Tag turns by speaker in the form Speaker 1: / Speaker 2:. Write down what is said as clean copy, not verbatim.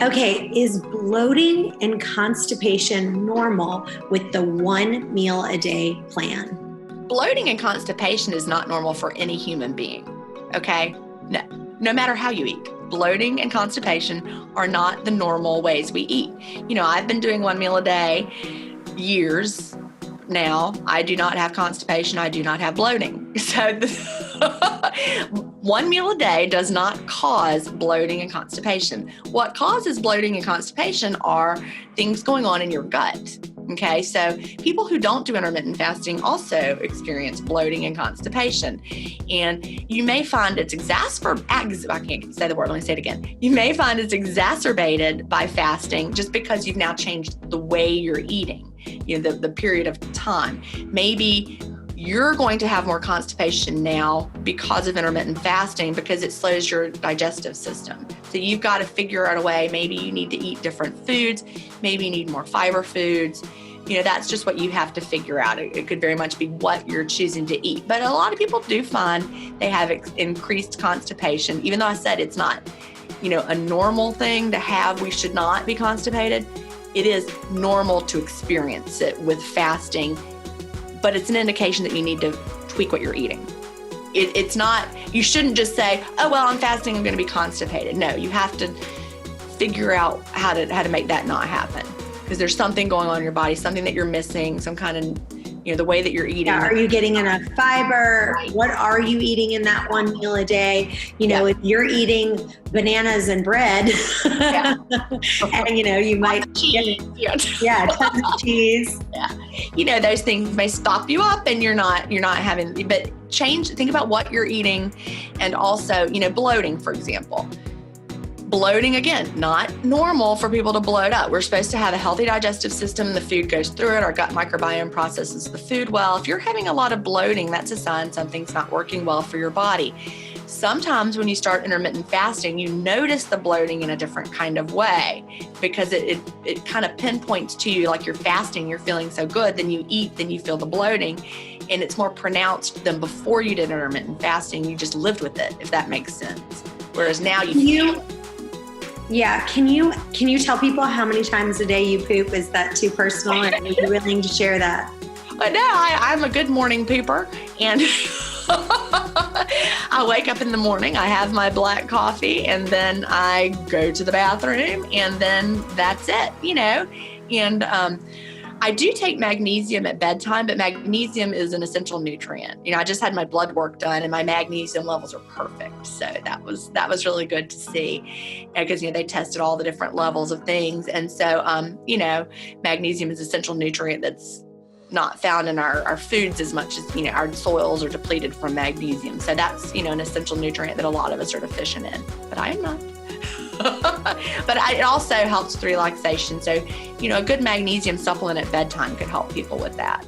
Speaker 1: Okay, is bloating and constipation normal with the 1 meal a day plan?
Speaker 2: Bloating and constipation is not normal for any human being, okay? No matter how you eat. Bloating and constipation are not the normal ways we eat. I've been doing 1 meal a day years now. I do not have constipation. I do not have bloating. So 1 meal a day does not cause bloating and constipation. What causes bloating and constipation are things going on in your gut. Okay, so people who don't do intermittent fasting also experience bloating and constipation. And you may find it's I can't say the word, let me say it again. You may find it's exacerbated by fasting just because you've now changed the way you're eating, the period of time. Maybe you're going to have more constipation now because of intermittent fasting because it slows your digestive system. So you've got to figure out a way. Maybe you need to eat different foods. Maybe you need more fiber foods. That's just what you have to figure out. It could very much be what you're choosing to eat. But a lot of people do find they have increased constipation, even though I said it's not, a normal thing to have. We should not be constipated. It is normal to experience it with fasting, but it's an indication that you need to tweak what you're eating. It's not, you shouldn't just say, oh, well, I'm fasting, I'm going to be constipated. No, you have to figure out how to make that not happen. Because there's something going on in your body, something that you're missing, some kind of, the way that you're eating.
Speaker 1: Yeah, are you getting enough fiber? Right. What are you eating in that 1 meal a day? If you're eating bananas and bread,
Speaker 2: yeah.
Speaker 1: and you might
Speaker 2: cheese.
Speaker 1: Tons of cheese.
Speaker 2: Yeah. Those things may stop you up and you're not having, but think about what you're eating. And also, bloating, for example. Bloating, again, not normal for people to bloat up. We're supposed to have a healthy digestive system. The food goes through it. Our gut microbiome processes the food well. If you're having a lot of bloating, that's a sign something's not working well for your body. Sometimes when you start intermittent fasting, you notice the bloating in a different kind of way because it kind of pinpoints to you like you're fasting, you're feeling so good, then you eat, then you feel the bloating. And it's more pronounced than before you did intermittent fasting. You just lived with it, if that makes sense. Whereas now you
Speaker 1: Yeah. Can you tell people how many times a day you poop? Is that too personal? Are you willing to share that?
Speaker 2: No, I'm a good morning pooper. And I wake up in the morning, I have my black coffee, and then I go to the bathroom, and then that's it, And I do take magnesium at bedtime, but magnesium is an essential nutrient. I just had my blood work done and my magnesium levels are perfect. So that was really good to see because, they tested all the different levels of things. And so, magnesium is an essential nutrient that's not found in our foods as much as, our soils are depleted from magnesium. So that's, an essential nutrient that a lot of us are deficient in, but I am not. But it also helps with relaxation. So, a good magnesium supplement at bedtime could help people with that.